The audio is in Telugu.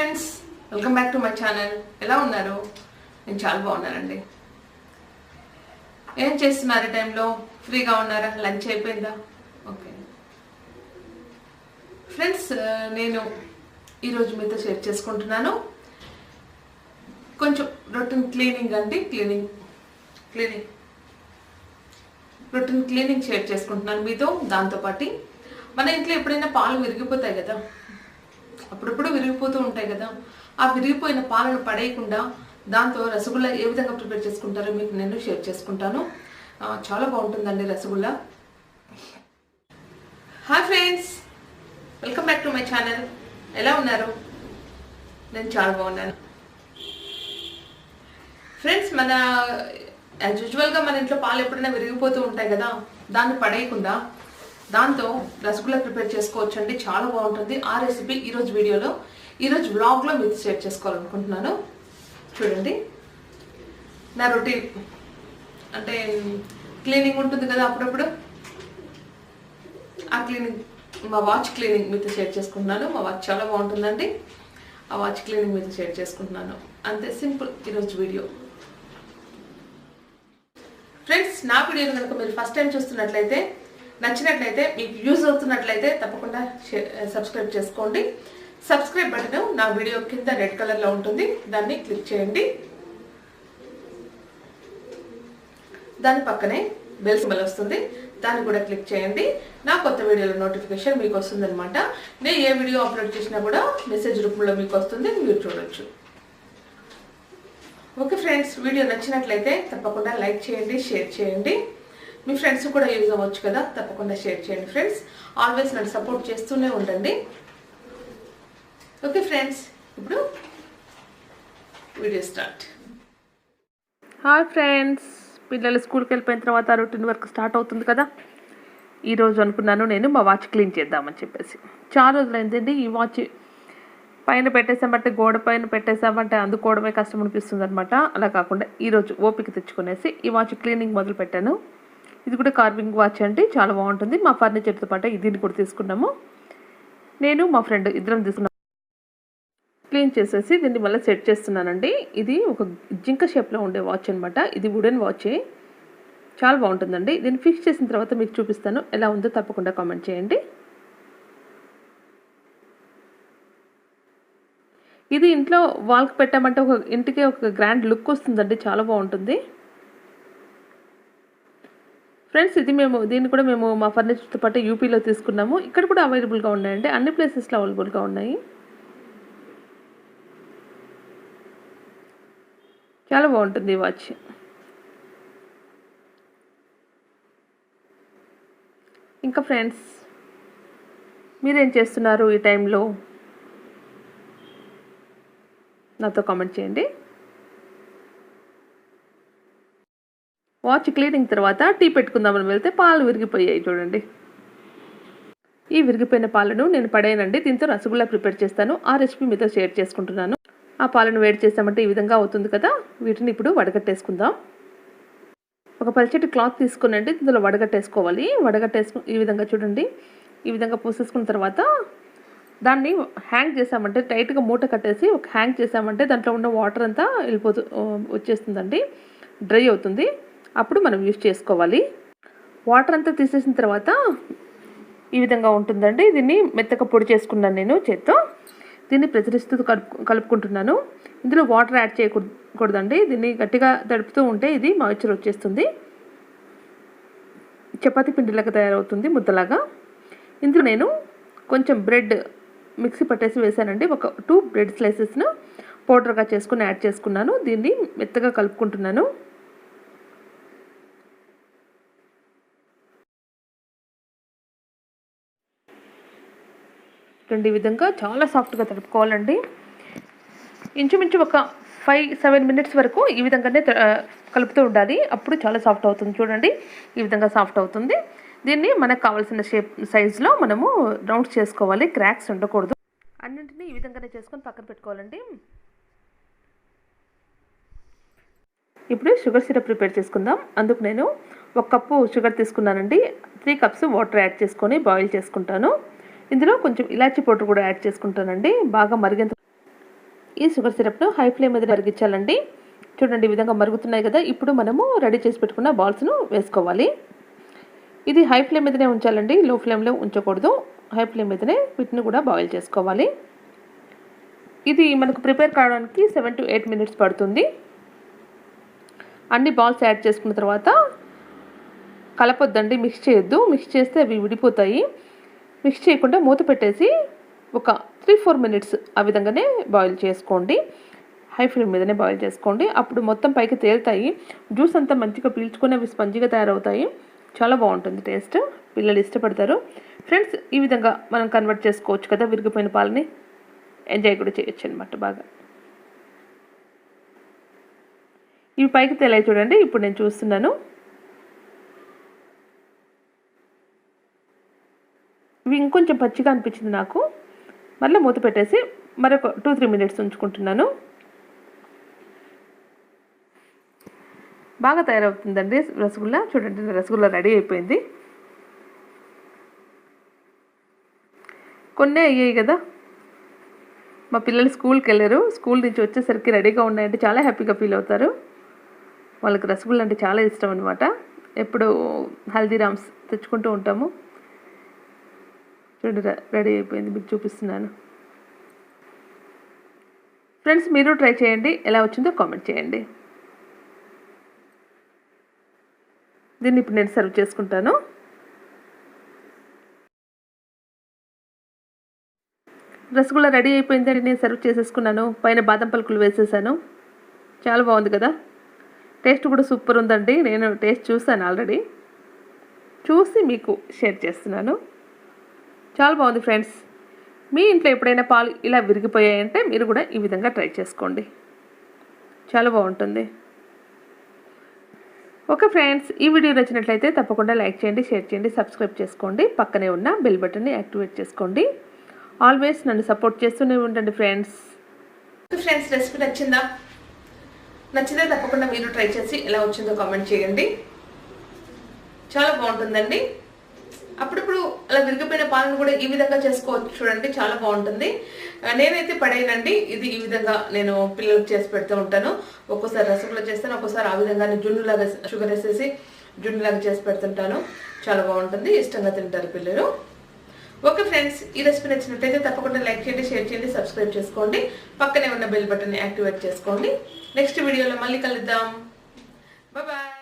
Friends, welcome back to my channel. ఎలా ఉన్నారు? నేను చాలా బాగున్నానండి. ఏం చేస్తున్నారు? ఈ టైంలో ఫ్రీగా ఉన్నారా? లంచ్ అయిపోయిందా? ఓకే ఫ్రెండ్స్, నేను ఈరోజు మీతో షేర్ చేసుకుంటున్నాను కొంచెం రొటీన్ క్లీనింగ్ అండి. రొటీన్ క్లీనింగ్ షేర్ చేసుకుంటున్నాను మీతో. దాంతోపాటు మన ఇంట్లో ఎప్పుడైనా పాలు విరిగిపోతాయి కదా, అప్పుడప్పుడు విరిగిపోతూ ఉంటాయి కదా, ఆ విరిగిపోయిన పాలను పడేయకుండా దాంతో రసగుల్లా ఏ విధంగా ప్రిపేర్ చేసుకుంటారో మీకు నేను షేర్ చేసుకుంటాను. చాలా బాగుంటుందండి rasgulla. Hi friends, welcome back to my channel. ఎలా ఉన్నారు? నేను చాలా బాగున్నాను. ఫ్రెండ్స్, మన యాజ్ యూజువల్గా మన ఇంట్లో పాలు ఎప్పుడైనా విరిగిపోతూ ఉంటాయి కదా, దాన్ని పడేయకుండా దాంతో రసగుల్లా ప్రిపేర్ చేసుకోవచ్చు అండి. చాలా బాగుంటుంది. ఆ రెసిపీ ఈరోజు వీడియోలో, ఈరోజు వ్లాగ్లో మీకు షేర్ చేసుకోవాలనుకుంటున్నాను. చూడండి, నా రొటీన్ అంటే క్లీనింగ్ ఉంటుంది కదా అప్పుడప్పుడు, ఆ క్లీనింగ్, మా వాచ్ క్లీనింగ్ మీతో షేర్ చేసుకుంటున్నాను. మా వాచ్ చాలా బాగుంటుందండి. ఆ వాచ్ క్లీనింగ్ మీతో షేర్ చేసుకుంటున్నాను. అంతే సింపుల్ ఈరోజు వీడియో. ఫ్రెండ్స్, నా వీడియోని కనుక మీరు ఫస్ట్ టైం చూస్తున్నట్లయితే, నచ్చినట్లయితే, మీకు యూజ్ అవుతున్నట్లయితే తప్పకుండా సబ్స్క్రైబ్ చేసుకోండి. సబ్స్క్రైబ్ బటన్ నా వీడియో కింద రెడ్ కలర్లో ఉంటుంది, దాన్ని క్లిక్ చేయండి. దాని పక్కనే బెల్ సింబల్ వస్తుంది, దాన్ని కూడా క్లిక్ చేయండి. నా కొత్త వీడియోల నోటిఫికేషన్ మీకు వస్తుంది అనమాట. నేను ఏ వీడియో అప్లోడ్ చేసినా కూడా మెసేజ్ రూపంలో మీకు వస్తుంది, మీరు చూడొచ్చు. ఓకే ఫ్రెండ్స్, వీడియో నచ్చినట్లయితే తప్పకుండా లైక్ చేయండి, షేర్ చేయండి. మీ ఫ్రెండ్స్ కూడా యూజ్ అవ్వచ్చు కదా, తప్పకుండా షేర్ చేయండి ఫ్రెండ్స్. ఆల్వేస్ నన్ను సపోర్ట్ చేస్తూనే ఉండండి. ఓకే ఫ్రెండ్స్, ఇప్పుడు వీడియో స్టార్ట్. హాయ్ ఫ్రెండ్స్, పిల్లలు స్కూల్కి వెళ్ళిపోయిన తర్వాత రొటీన్ వర్క్ స్టార్ట్ అవుతుంది కదా. ఈరోజు అనుకున్నాను నేను మా వాచ్ క్లీన్ చేద్దామని చెప్పేసి. చాలా రోజులైందండి ఈ వాచ్ పైన పెట్టేసామంటే, గోడ పైన పెట్టేసామంటే అందుకోవడమే కష్టం అనిపిస్తుంది అనమాట. అలా కాకుండా ఈరోజు ఓపిక తెచ్చుకునేసి ఈ వాచ్ క్లీనింగ్ మొదలు పెట్టాను. ఇది కూడా కార్వింగ్ వాచ్ అండి, చాలా బాగుంటుంది. మా ఫర్నిచర్తో పాటు దీన్ని కూడా తీసుకున్నాము. నేను మా ఫ్రెండ్ ఇద్దరం తీసుకున్నాము. క్లీన్ చేసేసి దీన్ని మళ్ళీ సెట్ చేస్తున్నానండి. ఇది ఒక జింక షేప్లో ఉండే వాచ్ అనమాట. ఇది వుడెన్ వాచే, చాలా బాగుంటుందండి. దీన్ని ఫిక్స్ చేసిన తర్వాత మీకు చూపిస్తాను. ఎలా ఉందో తప్పకుండా కామెంట్ చేయండి. ఇది ఇంట్లో వాల్కి పెట్టామంటే ఒక ఇంటికి ఒక గ్రాండ్ లుక్ వస్తుందండి, చాలా బాగుంటుంది ఫ్రెండ్స్. దీన్ని కూడా మేము మా ఫర్నిచర్తో పాటు యూపీలో తీసుకున్నాము. ఇక్కడ కూడా అవైలబుల్గా ఉన్నాయండి, అన్ని ప్లేసెస్లో అవైలబుల్గా ఉన్నాయి. చాలా బాగుంటుంది ఈ వాచ్. ఇంకా ఫ్రెండ్స్, మీరేం చేస్తున్నారు ఈ టైంలో? నాతో కామెంట్ చేయండి. వాచ్ క్లీనింగ్ తర్వాత టీ పెట్టుకుందామని వెళ్తే పాలు విరిగిపోయాయి. చూడండి, ఈ విరిగిపోయిన పాలను నేను పడేయనండి. దీంతో రసగుల్లా ప్రిపేర్ చేస్తాను. ఆ రెసిపీ మీతో షేర్ చేసుకుంటున్నాను. ఆ పాలను వేడి చేసామంటే ఈ విధంగా అవుతుంది కదా. వీటిని ఇప్పుడు వడగట్టేసుకుందాం. ఒక పల్చటి క్లాత్ తీసుకునండి, ఇందులో వడగట్టేసుకోవాలి. ఈ విధంగా చూడండి, ఈ విధంగా పూసేసుకున్న తర్వాత దాన్ని హ్యాంగ్ చేసామంటే, టైట్గా మూట కట్టేసి ఒక హ్యాంగ్ చేసామంటే దాంట్లో ఉన్న వాటర్ అంతా వచ్చేస్తుందండి, డ్రై అవుతుంది. అప్పుడు మనం యూజ్ చేసుకోవాలి. వాటర్ అంతా తీసేసిన తర్వాత ఈ విధంగా ఉంటుందండి. దీన్ని మెత్తగా పొడి చేసుకున్నాను నేను చేత్తో. దీన్ని ప్రెషర్ ఇస్తూ కలుపుకుంటున్నాను. ఇందులో వాటర్ యాడ్ చేయకూడదండి. దీన్ని గట్టిగా తడుపుతూ ఉంటే ఇది మాయిశ్చర్ వచ్చేస్తుంది, చపాతీ పిండిలాగా తయారవుతుంది, ముద్దలాగా. ఇందులో నేను కొంచెం బ్రెడ్ మిక్సీ పట్టేసి వేసానండి. ఒక 2 బ్రెడ్ స్లైసెస్ను పౌడర్గా చేసుకుని యాడ్ చేసుకున్నాను. దీన్ని మెత్తగా కలుపుకుంటున్నాను. ఈ విధంగా చాలా సాఫ్ట్గా తడుపుకోవాలండి. ఇంచుమించు ఒక 5-7 మినిట్స్ వరకు ఈ విధంగానే కలుపుతూ ఉండాలి. అప్పుడు చాలా సాఫ్ట్ అవుతుంది. చూడండి, ఈ విధంగా సాఫ్ట్ అవుతుంది. దీన్ని మనకు కావాల్సిన సైజులో మనము రౌండ్స్ చేసుకోవాలి, క్రాక్స్ ఉండకూడదు. అన్నింటినీ ఈ విధంగానే చేసుకొని పక్కన పెట్టుకోవాలండి. ఇప్పుడు షుగర్ సిరప్ ప్రిపేర్ చేసుకుందాం. అందుకు నేను 1 కప్పు షుగర్ తీసుకున్నానండి. 3 కప్స్ వాటర్ యాడ్ చేసుకొని బాయిల్ చేసుకుంటాను. ఇందులో కొంచెం ఇలాచీ పౌడర్ కూడా యాడ్ చేసుకుంటానండి. బాగా ఈ షుగర్ సిరప్ను హై ఫ్లేమ్ మీద మరిగించాలండి. చూడండి ఈ విధంగా మరుగుతున్నాయి కదా. ఇప్పుడు మనము రెడీ చేసి పెట్టుకున్న బాల్స్ను వేసుకోవాలి. ఇది హై ఫ్లేమ్ మీదనే ఉంచాలండి, లో ఫ్లేమ్లో ఉంచకూడదు. హై ఫ్లేమ్ మీదనే వీటిని కూడా బాయిల్ చేసుకోవాలి. ఇది మనకు ప్రిపేర్ కావడానికి 7 to 8 minutes పడుతుంది. అన్ని బాల్స్ యాడ్ చేసుకున్న తర్వాత కలపొద్దండి, మిక్స్ చేయొద్దు. మిక్స్ చేస్తే అవి విడిపోతాయి. మిక్స్ చేయకుండా మూత పెట్టేసి ఒక 3-4 minutes ఆ విధంగానే బాయిల్ చేసుకోండి. హై ఫ్లేమ్ మీదనే బాయిల్ చేసుకోండి. అప్పుడు మొత్తం పైకి తేలుతాయి. జ్యూస్ అంతా మంచిగా పీల్చుకొని అవి స్పంజిగా తయారవుతాయి. చాలా బాగుంటుంది టేస్ట్, పిల్లలు ఇష్టపడతారు. ఫ్రెండ్స్, ఈ విధంగా మనం కన్వర్ట్ చేసుకోవచ్చు కదా విరిగిపోయిన పాలని. ఎంజాయ్ కూడా చేయొచ్చు అనమాట బాగా. ఇవి పైకి తేలాయి చూడండి. ఇప్పుడు నేను చూస్తున్నాను. ఇవి ఇంకొంచెం పచ్చిగా అనిపించింది నాకు. మళ్ళీ మూత పెట్టేసి మరొక 2-3 minutes ఉంచుకుంటున్నాను. బాగా తయారవుతుందండి రసగుల్లా. చూడండి రసగుల్లా రెడీ అయిపోయింది. కొన్నే అయ్యాయి కదా. మా పిల్లలు స్కూల్కి వెళ్ళారు. స్కూల్ నుంచి వచ్చేసరికి రెడీగా ఉన్నాయంటే చాలా హ్యాపీగా ఫీల్ అవుతారు. వాళ్ళకి రసగుల్లా అంటే చాలా ఇష్టం అనమాట. ఎప్పుడు హల్దీరామ్స్ తెచ్చుకుంటూ ఉంటాము. చూడండి రెడీ అయిపోయింది, మీకు చూపిస్తున్నాను. ఫ్రెండ్స్, మీరు ట్రై చేయండి, ఎలా వచ్చిందో కామెంట్ చేయండి. దీన్ని ఇప్పుడు నేను సర్వ్ చేసుకుంటాను. రసగుల్లా రెడీ అయిపోయిందండి. నేను సర్వ్ చేసేసుకున్నాను. పైన బాదం పలుకులు వేసేసాను. చాలా బాగుంది కదా. టేస్ట్ కూడా సూపర్ ఉందండి. నేను టేస్ట్ చూసాను ఆల్రెడీ, చూసి మీకు షేర్ చేస్తున్నాను. చాలా బాగుంది ఫ్రెండ్స్. మీ ఇంట్లో ఎప్పుడైనా పాలు ఇలా విరిగిపోయాయంటే మీరు కూడా ఈ విధంగా ట్రై చేసుకోండి. చాలా బాగుంటుంది. ఓకే ఫ్రెండ్స్, ఈ వీడియో నచ్చినట్లయితే తప్పకుండా లైక్ చేయండి, షేర్ చేయండి, సబ్స్క్రైబ్ చేసుకోండి. పక్కనే ఉన్న బెల్ బటన్ని యాక్టివేట్ చేసుకోండి. ఆల్వేస్ నన్ను సపోర్ట్ చేస్తూనే ఉండండి ఫ్రెండ్స్. ఫ్రెండ్స్, రెసిపీ నచ్చితే తప్పకుండా మీరు ట్రై చేసి ఎలా వచ్చిందో కామెంట్ చేయండి. చాలా బాగుంటుందండి. అప్పుడప్పుడు అలా విరిగిపోయిన పాలను కూడా ఈ విధంగా చేసుకోవచ్చు. చూడండి చాలా బాగుంటుంది. నేనైతే పడేయనండి. ఇది ఈ విధంగా నేను పిల్లలకు చేసి పెడుతూ ఉంటాను. ఒక్కోసారి రసగుల్లా చేస్తాను, ఒక్కోసారి ఆ విధంగానే జున్నులాగా షుగర్ వేసేసి జున్నులాగా చేసి పెడుతుంటాను. చాలా బాగుంటుంది, ఇష్టంగా తింటారు పిల్లలు. ఓకే ఫ్రెండ్స్, ఈ రెసిపీ నచ్చినట్లయితే తప్పకుండా లైక్ చేయండి, షేర్ చేయండి, సబ్స్క్రైబ్ చేసుకోండి. పక్కనే ఉన్న బెల్ బటన్ యాక్టివేట్ చేసుకోండి. నెక్స్ట్ వీడియోలో మళ్ళీ కలుద్దాం. Bye bye.